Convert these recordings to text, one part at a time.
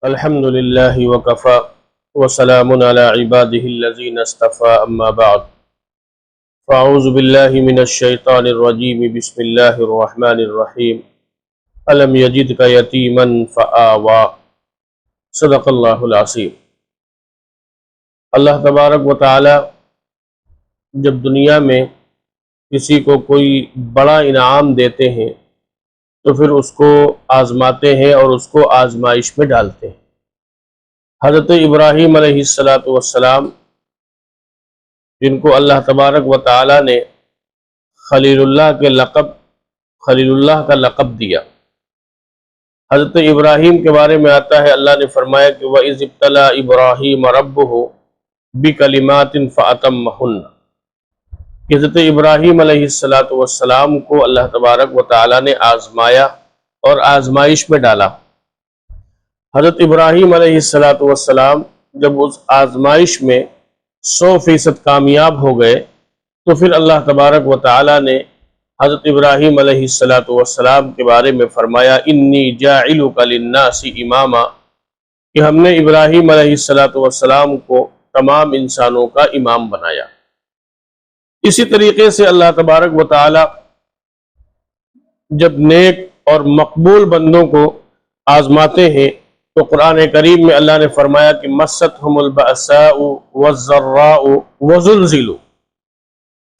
الحمد لله وكفى وسلام على عباده الذين اصطفى أما بعد فأعوذ بالله من الشيطان الرجيم بسم الله الرحمن الرحيم ألم يجدك يتيما فآوى صدق اللہ العظیم۔ اللہ تبارک و تعالی جب دنیا میں کسی کو کوئی بڑا انعام دیتے ہیں تو پھر اس کو آزماتے ہیں اور اس کو آزمائش میں ڈالتے ہیں۔ حضرت ابراہیم علیہ السلام جن کو اللہ تبارک و تعالی نے خلیل اللہ کا لقب دیا، حضرت ابراہیم کے بارے میں آتا ہے، اللہ نے فرمایا کہ وَإِذِ ابْتَلَىٰ إِبْرَاهِيمَ رَبُّهُ بِكَلِمَاتٍ فَأَتَمَّهُنَّ۔ حضرت ابراہیم علیہ السلام کو اللہ تبارک و تعالی نے آزمایا اور آزمائش میں ڈالا۔ حضرت ابراہیم علیہ السلام جب اس آزمائش میں 100% کامیاب ہو گئے تو پھر اللہ تبارک و تعالی نے حضرت ابراہیم علیہ السلام کے بارے میں فرمایا انی جاعلک للناس اماما، کہ ہم نے ابراہیم علیہ السلام کو تمام انسانوں کا امام بنایا۔ اسی طریقے سے اللہ تبارک و تعالی جب نیک اور مقبول بندوں کو آزماتے ہیں تو قرآن کریم میں اللہ نے فرمایا کہ مستہم البأساء والضراء وزلزلوا۔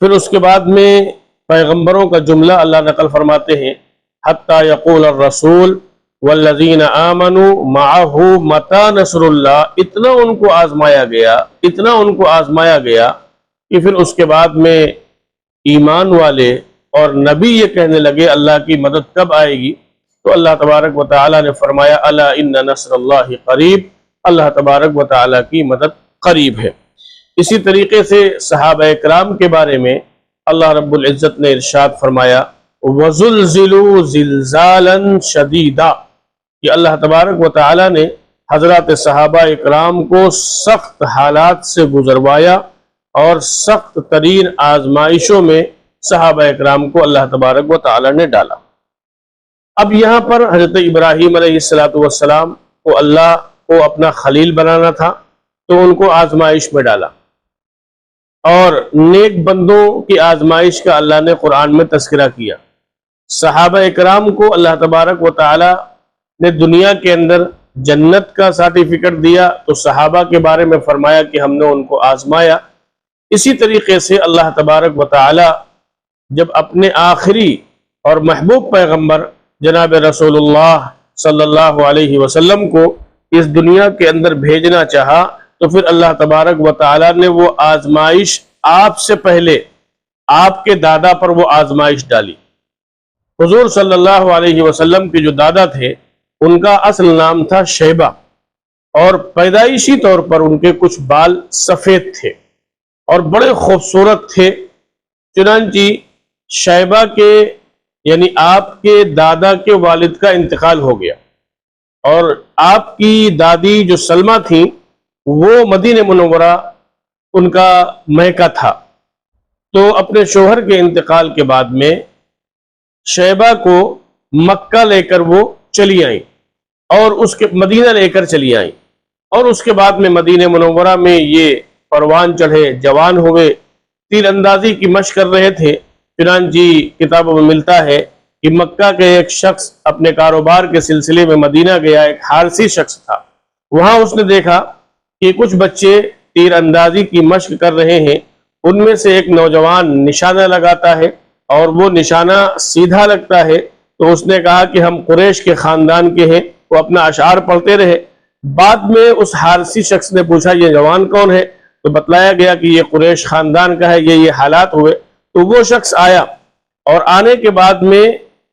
پھر اس کے بعد میں پیغمبروں کا جملہ اللہ نقل فرماتے ہیں حتی یقول الرسول والذین آمنوا معہ متی نصر اللہ، اتنا ان کو آزمایا گیا کہ پھر اس کے بعد میں ایمان والے اور نبی یہ کہنے لگے اللہ کی مدد کب آئے گی، تو اللہ تبارک و تعالی نے فرمایا الا ان نصر اللہ قریب، اللہ تبارک و تعالی کی مدد قریب ہے۔ اسی طریقے سے صحابہ کرام کے بارے میں اللہ رب العزت نے ارشاد فرمایا وَزُلْزِلُوا زِلْزَالًا شَدِيدًا، کہ اللہ تبارک و تعالی نے حضرات صحابہ کرام کو سخت حالات سے گزروایا اور سخت ترین آزمائشوں میں صحابہ اکرام کو اللہ تبارک و تعالی نے ڈالا۔ اب یہاں پر حضرت ابراہیم علیہ السلام کو اللہ کو اپنا خلیل بنانا تھا تو ان کو آزمائش میں ڈالا، اور نیک بندوں کی آزمائش کا اللہ نے قرآن میں تذکرہ کیا۔ صحابہ اکرام کو اللہ تبارک و تعالی نے دنیا کے اندر جنت کا سرٹیفکیٹ دیا تو صحابہ کے بارے میں فرمایا کہ ہم نے ان کو آزمایا۔ اسی طریقے سے اللہ تبارک و تعالی جب اپنے آخری اور محبوب پیغمبر جناب رسول اللہ صلی اللہ علیہ وسلم کو اس دنیا کے اندر بھیجنا چاہا تو پھر اللہ تبارک و تعالی نے وہ آزمائش آپ سے پہلے آپ کے دادا پر وہ آزمائش ڈالی۔ حضور صلی اللہ علیہ وسلم کے جو دادا تھے ان کا اصل نام تھا شیبہ، اور پیدائشی طور پر ان کے کچھ بال سفید تھے اور بڑے خوبصورت تھے۔ چنانچہ شیبہ کے یعنی آپ کے دادا کے والد کا انتقال ہو گیا، اور آپ کی دادی جو سلمہ تھیں وہ مدینہ منورہ ان کا میکہ تھا، تو اپنے شوہر کے انتقال کے بعد میں شیبہ کو مکہ لے کر وہ چلی آئیں اور اس کے مدینہ لے کر چلی آئیں، اور اس کے بعد میں مدینہ منورہ میں یہ پروان چڑھے، جوان ہوئے، تیر اندازی کی مشق کر رہے تھے۔ چنانچہ کتابوں میں ملتا ہے کہ مکہ کے ایک شخص اپنے کاروبار کے سلسلے میں مدینہ گیا، ایک حارثی شخص تھا، وہاں اس نے دیکھا کہ کچھ بچے تیر اندازی کی مشق کر رہے ہیں، ان میں سے ایک نوجوان نشانہ لگاتا ہے اور وہ نشانہ سیدھا لگتا ہے، تو اس نے کہا کہ ہم قریش کے خاندان کے ہیں، وہ اپنا اشعار پڑھتے رہے۔ بعد میں اس حارثی شخص نے پوچھا یہ جوان کون ہے، تو بتلایا گیا کہ یہ قریش خاندان کا ہے، یہ حالات ہوئے۔ تو وہ شخص آیا، اور آنے کے بعد میں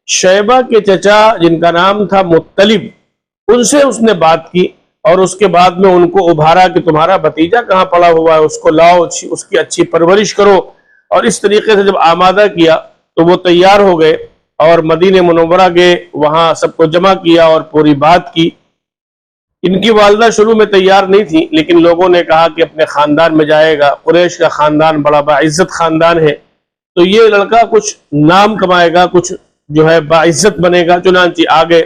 شیبہ کے چچا جن کا نام تھا مطلب، ان سے اس نے بات کی، اور اس کے بعد میں ان کو ابھارا کہ تمہارا بھتیجا کہاں پڑا ہوا ہے، اس کو لاؤ، اس کی اچھی پرورش کرو، اور اس طریقے سے جب آمادہ کیا تو وہ تیار ہو گئے اور مدینہ منورہ گئے، وہاں سب کو جمع کیا اور پوری بات کی۔ ان کی والدہ شروع میں تیار نہیں تھی، لیکن لوگوں نے کہا کہ اپنے خاندان میں جائے گا، قریش کا خاندان بڑا باعزت خاندان ہے، تو یہ لڑکا کچھ نام کمائے گا، کچھ جو ہے باعزت بنے گا۔ چنانچہ آگے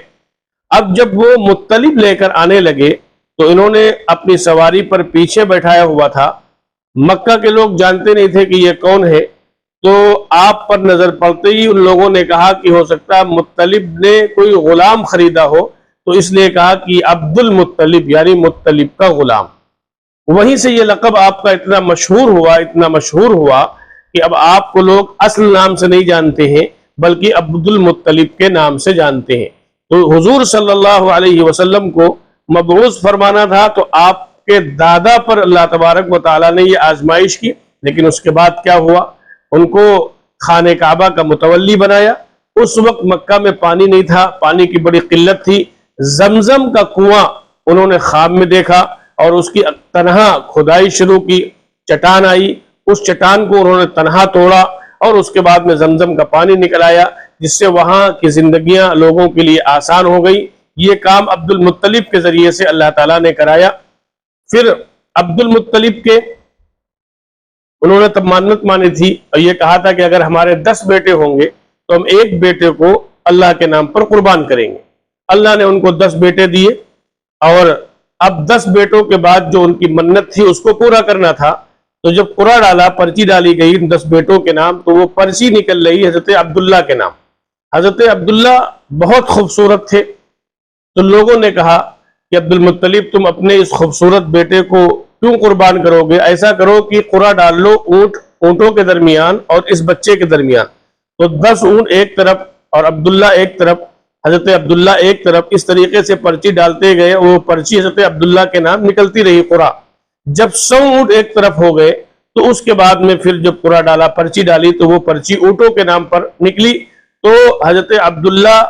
اب جب وہ مطلب لے کر آنے لگے تو انہوں نے اپنی سواری پر پیچھے بیٹھایا ہوا تھا. مکہ کے لوگ جانتے نہیں تھے کہ یہ کون ہے. تو آپ پر نظر پڑتے ہی ان لوگوں نے کہا کہ ہو سکتا ہے مطلب نے کوئی غلام خریدا ہو, تو اس لیے کہا کہ عبد المطلب یعنی مطلب کا غلام. وہیں سے یہ لقب آپ کا اتنا مشہور ہوا کہ اب آپ کو لوگ اصل نام سے نہیں جانتے ہیں بلکہ عبد المطلب کے نام سے جانتے ہیں. تو حضور صلی اللہ علیہ وسلم کو مبعوث فرمانا تھا, تو آپ کے دادا پر اللہ تبارک و تعالیٰ نے یہ آزمائش کی. لیکن اس کے بعد کیا ہوا, ان کو خانہ کعبہ کا متولی بنایا. اس وقت مکہ میں پانی نہیں تھا, پانی کی بڑی قلت تھی. زمزم کا کنواں انہوں نے خواب میں دیکھا اور اس کی تنہا کھدائی شروع کی. چٹان آئی, اس چٹان کو انہوں نے تنہا توڑا اور اس کے بعد میں زمزم کا پانی نکل آیا, جس سے وہاں کی زندگیاں لوگوں کے لیے آسان ہو گئی. یہ کام عبد المطلب کے ذریعے سے اللہ تعالیٰ نے کرایا. پھر عبد المطلب کے انہوں نے تب منت مانی تھی اور یہ کہا تھا کہ اگر ہمارے 10 بیٹے ہوں گے تو ہم ایک بیٹے کو اللہ کے نام پر قربان کریں گے. اللہ نے ان کو 10 بیٹے دیے اور اب 10 بیٹوں کے بعد جو ان کی منت تھی اس کو پورا کرنا تھا. تو جب قرعہ ڈالا, پرچی ڈالی گئی 10 بیٹوں کے نام, تو وہ پرچی نکل رہی حضرت عبداللہ کے نام. حضرت عبداللہ بہت خوبصورت تھے, تو لوگوں نے کہا کہ عبد المطلب تم اپنے اس خوبصورت بیٹے کو کیوں قربان کرو گے, ایسا کرو کہ قرعہ ڈال لو اونٹوں کے درمیان اور اس بچے کے درمیان. تو 10 اونٹ ایک طرف اور عبداللہ ایک طرف, حضرت عبداللہ ایک طرف, اس طریقے سے پرچی ڈالتے گئے. وہ پرچی حضرت عبداللہ کے نام نکلتی رہی قرعہ. جب 100 اونٹ ایک طرف ہو گئے تو اس کے بعد میں پھر جب قرعہ ڈالا, پرچی ڈالی, تو وہ پرچی اونٹوں کے نام پر نکلی. تو حضرت عبداللہ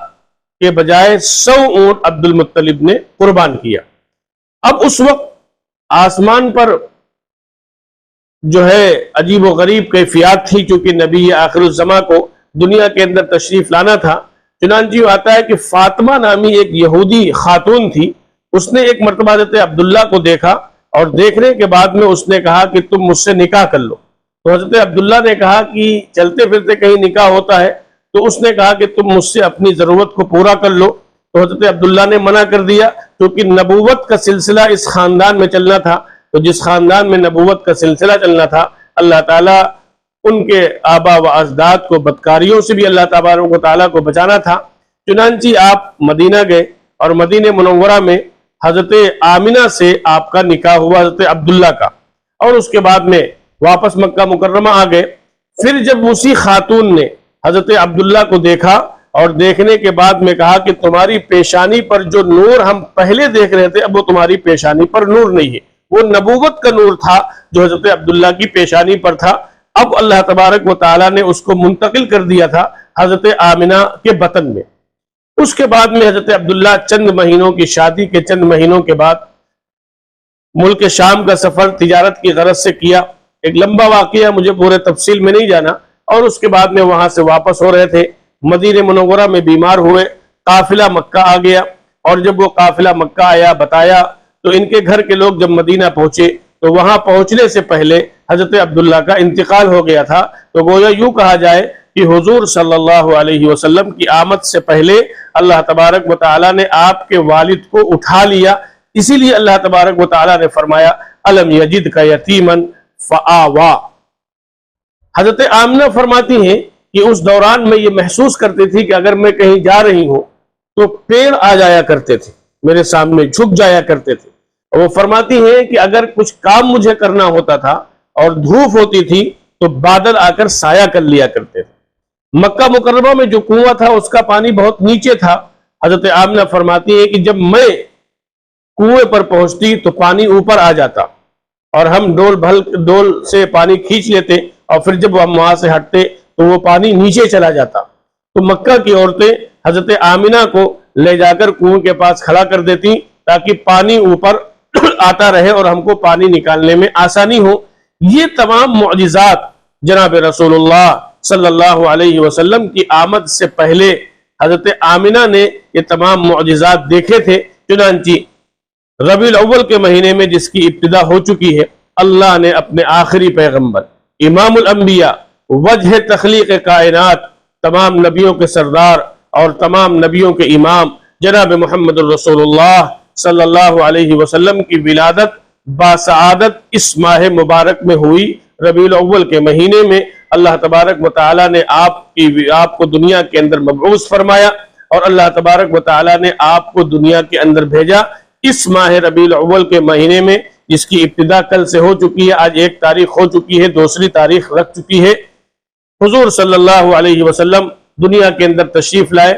کے بجائے 100 اونٹ عبد المطلب نے قربان کیا. اب اس وقت آسمان پر جو ہے عجیب و غریب کیفیات تھی, چونکہ نبی آخر الزماں کو دنیا کے اندر تشریف لانا تھا. چنانچہ آتا ہے کہ فاطمہ نامی ایک یہودی خاتون تھی, اس نے ایک مرتبہ حضرت عبداللہ کو دیکھا اور دیکھنے کے بعد میں اس نے کہا کہ تم مجھ سے نکاح کر لو. تو حضرت عبداللہ نے کہا کہ چلتے پھرتے کہیں نکاح ہوتا ہے, تو اس نے کہا کہ تم مجھ سے اپنی ضرورت کو پورا کر لو. تو حضرت عبداللہ نے منع کر دیا, کیونکہ نبوت کا سلسلہ اس خاندان میں چلنا تھا. تو جس خاندان میں نبوت کا سلسلہ چلنا تھا, اللہ تعالیٰ ان کے آبا و اجداد کو بدکاریوں سے بھی اللہ تبارک و تعالیٰ کو بچانا تھا. چنانچہ آپ مدینہ گئے اور مدینہ منورہ میں حضرت آمنہ سے آپ کا نکاح ہوا, حضرت عبداللہ کا, اور اس کے بعد میں واپس مکہ مکرمہ آ گئے. پھر جب اسی خاتون نے حضرت عبداللہ کو دیکھا اور دیکھنے کے بعد میں کہا کہ تمہاری پیشانی پر جو نور ہم پہلے دیکھ رہے تھے اب وہ تمہاری پیشانی پر نور نہیں ہے, وہ نبوت کا نور تھا جو حضرت عبداللہ کی پیشانی پر تھا. اب اللہ تبارک و تعالیٰ نے اس کو منتقل کر دیا تھا حضرت آمنہ کے بطن میں. اس کے بعد میں حضرت عبداللہ چند مہینوں کی شادی کے چند مہینوں کے بعد ملک شام کا سفر تجارت کی غرض سے کیا. ایک لمبا واقعہ, مجھے پورے تفصیل میں نہیں جانا. اور اس کے بعد میں وہاں سے واپس ہو رہے تھے, مدینہ منورہ میں بیمار ہوئے, قافلہ مکہ آ گیا. اور جب وہ قافلہ مکہ آیا بتایا تو ان کے گھر کے لوگ جب مدینہ پہنچے تو وہاں پہنچنے سے پہلے حضرت عبداللہ کا انتقال ہو گیا تھا. تو گویا یوں کہا جائے کہ حضور صلی اللہ علیہ وسلم کی آمد سے پہلے اللہ تبارک و تعالیٰ نے آپ کے والد کو اٹھا لیا. اسی لیے اللہ تبارک و تعالیٰ نے فرمایا الم یجدک یتیما فآوا. حضرت آمنہ فرماتی ہیں کہ اس دوران میں یہ محسوس کرتی تھی کہ اگر میں کہیں جا رہی ہوں تو پیڑ آ جایا کرتے تھے, میرے سامنے جھک جایا کرتے تھے. اور وہ فرماتی ہیں کہ اگر کچھ کام مجھے کرنا ہوتا تھا اور دھوپ ہوتی تھی تو بادل آ کر سایہ کر لیا کرتے تھے. مکہ مکرمہ میں جو کنواں تھا اس کا پانی بہت نیچے تھا. حضرت آمنہ فرماتی ہے کہ جب میں کنویں پر پہنچتی تو پانی اوپر آ جاتا اور ہم ڈول سے پانی کھینچ لیتے, اور پھر جب ہم وہاں سے ہٹتے تو وہ پانی نیچے چلا جاتا. تو مکہ کی عورتیں حضرت آمنہ کو لے جا کر کنویں کے پاس کھڑا کر دیتی تاکہ پانی اوپر آتا رہے اور ہم کو پانی نکالنے میں آسانی ہو. یہ تمام معجزات جناب رسول اللہ صلی اللہ علیہ وسلم کی آمد سے پہلے حضرت آمنہ نے یہ تمام معجزات دیکھے تھے. چنانچہ ربیع الاول کے مہینے میں جس کی ابتدا ہو چکی ہے, اللہ نے اپنے آخری پیغمبر امام الانبیاء وجہ تخلیق کائنات, تمام نبیوں کے سردار اور تمام نبیوں کے امام جناب محمد الرسول اللہ صلی اللہ علیہ وسلم کی ولادت باسعادت اس ماہ مبارک میں ہوئی، ربیع الاول کے مہینے میں اللہ تبارک و تعالیٰ نے آپ کو دنیا کے اندر مبعوث فرمایا، اور اللہ تبارک و تعالیٰ نے آپ کو دنیا کے اندر بھیجا اس ماہ ربیع الاول کے مہینے میں، جس کی ابتدا کل سے ہو چکی ہے۔ آج ایک تاریخ ہو چکی ہے، دوسری تاریخ لگ چکی ہے۔ حضور صلی اللہ علیہ وسلم دنیا کے اندر تشریف لائے،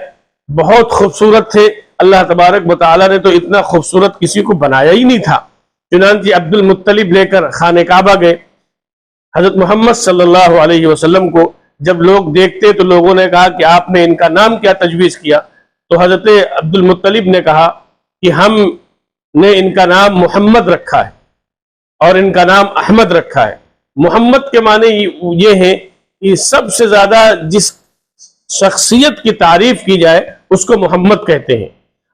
بہت خوبصورت تھے۔ اللہ تبارک و تعالیٰ نے تو اتنا خوبصورت کسی کو بنایا ہی نہیں تھا، چنانچہ عبد المطلب لے کر خانہ کعبہ گئے۔ حضرت محمد صلی اللہ علیہ وسلم کو جب لوگ دیکھتے تو لوگوں نے کہا کہ آپ نے ان کا نام کیا تجویز کیا؟ تو حضرت عبد المطلب نے کہا کہ ہم نے ان کا نام محمد رکھا ہے اور ان کا نام احمد رکھا ہے۔ محمد کے معنی یہ ہے کہ سب سے زیادہ جس شخصیت کی تعریف کی جائے اس کو محمد کہتے ہیں،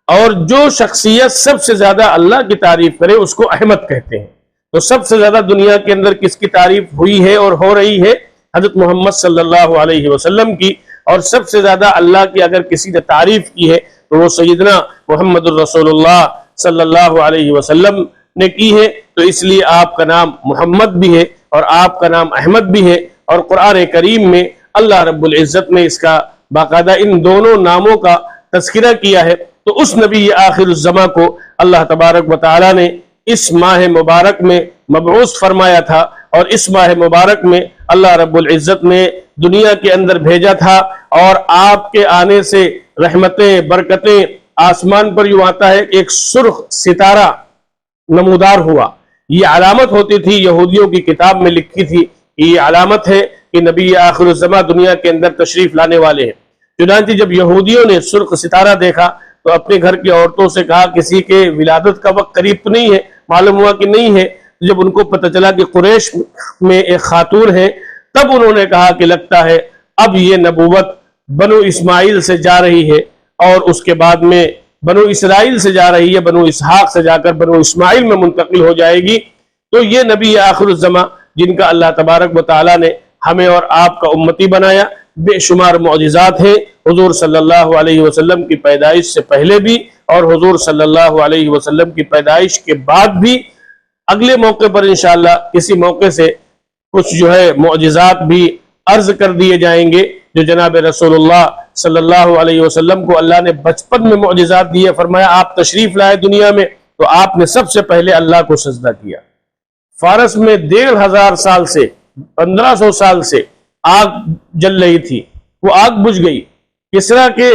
اور جو شخصیت سب سے زیادہ اللہ کی تعریف کرے اس کو احمد کہتے ہیں۔ تو سب سے زیادہ دنیا کے اندر کس کی تعریف ہوئی ہے اور ہو رہی ہے؟ حضرت محمد صلی اللہ علیہ وسلم کی، اور سب سے زیادہ اللہ کی اگر کسی نے تعریف کی ہے تو وہ سیدنا محمد الرسول اللہ صلی اللہ علیہ وسلم نے کی ہے۔ تو اس لیے آپ کا نام محمد بھی ہے اور آپ کا نام احمد بھی ہے، اور قرآن کریم میں اللہ رب العزت نے اس کا باقاعدہ ان دونوں ناموں کا تذکرہ کیا ہے۔ تو اس نبی آخر الزماں کو اللہ تبارک و تعالیٰ نے اس ماہ مبارک میں مبعوث فرمایا تھا، اور اس ماہ مبارک میں اللہ رب العزت نے دنیا کے اندر بھیجا تھا، اور آپ کے آنے سے رحمتیں برکتیں آسمان پر یوں آتا ہے ایک سرخ ستارہ نمودار ہوا۔ یہ علامت ہوتی تھی، یہودیوں کی کتاب میں لکھی تھی کہ یہ علامت ہے کہ نبی آخر الزماں دنیا کے اندر تشریف لانے والے ہیں۔ چنانچہ جب یہودیوں نے سرخ ستارہ دیکھا تو اپنے گھر کی عورتوں سے کہا کسی کے ولادت کا وقت قریب تو نہیں ہے؟ معلوم ہوا کہ نہیں ہے۔ جب ان کو پتہ چلا کہ قریش میں ایک خاتون ہے، تب انہوں نے کہا کہ لگتا ہے اب یہ نبوت بنو اسماعیل سے جا رہی ہے، اور اس کے بعد میں بنو اسرائیل سے جا رہی ہے، بنو اسحاق سے جا کر بنو اسماعیل میں منتقل ہو جائے گی۔ تو یہ نبی آخر الزماں جن کا اللہ تبارک و تعالیٰ نے ہمیں اور آپ کا امتی بنایا، بے شمار معجزات ہیں حضور صلی اللہ علیہ وسلم کی پیدائش سے پہلے بھی، اور حضور صلی اللہ علیہ وسلم کی پیدائش کے بعد بھی۔ اگلے موقع پر انشاءاللہ کسی موقع سے کچھ جو ہے معجزات بھی عرض کر دیے جائیں گے، جو جناب رسول اللہ صلی اللہ علیہ وسلم کو اللہ نے بچپن میں معجزات دیے۔ فرمایا آپ تشریف لائے دنیا میں تو آپ نے سب سے پہلے اللہ کو سجدہ کیا۔ فارس میں 1500 سال سے 1500 سال سے آگ جل رہی تھی، وہ آگ بجھ گئی۔ کسرا کے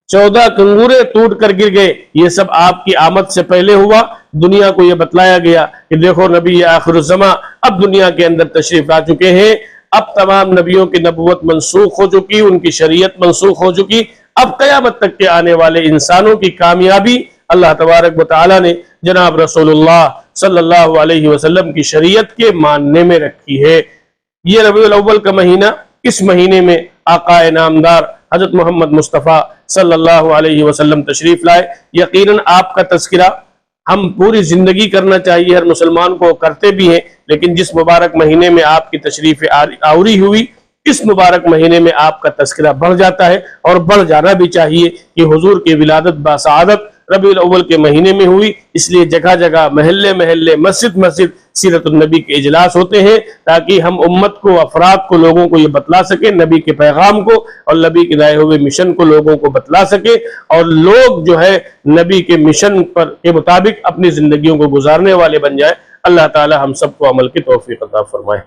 14 کنگورے ٹوٹ کر گر گئے۔ یہ سب آپ کی آمد سے پہلے ہوا۔ دنیا کو یہ بتلایا گیا کہ دیکھو نبی آخر الزماں اب دنیا کے اندر تشریف لا چکے ہیں۔ اب تمام نبیوں کی نبوت منسوخ ہو چکی، ان کی شریعت منسوخ ہو چکی۔ اب قیامت تک کے آنے والے انسانوں کی کامیابی اللہ تبارک و تعالیٰ نے جناب رسول اللہ صلی اللہ علیہ وسلم کی شریعت کے ماننے میں رکھی ہے۔ یہ ربیع الاول کا مہینہ، اس مہینے میں آقا نامدار حضرت محمد مصطفیٰ صلی اللہ علیہ وسلم تشریف لائے۔ یقیناً آپ کا تذکرہ ہم پوری زندگی کرنا چاہیے، ہر مسلمان کو کرتے بھی ہیں، لیکن جس مبارک مہینے میں آپ کی تشریف آوری ہوئی، اس مبارک مہینے میں آپ کا تذکرہ بڑھ جاتا ہے، اور بڑھ جانا بھی چاہیے کہ حضور کی ولادت باسعادت ربیع الاول کے مہینے میں ہوئی۔ اس لیے جگہ جگہ محلے محلے مسجد مسجد سیرت النبی کے اجلاس ہوتے ہیں، تاکہ ہم امت کو، افراد کو، لوگوں کو یہ بتلا سکیں نبی کے پیغام کو، اور نبی کے لائے ہوئے مشن کو لوگوں کو بتلا سکیں، اور لوگ جو ہے نبی کے مشن پر کے مطابق اپنی زندگیوں کو گزارنے والے بن جائیں۔ اللہ تعالی ہم سب کو عمل کی توفیق عطا فرمائے۔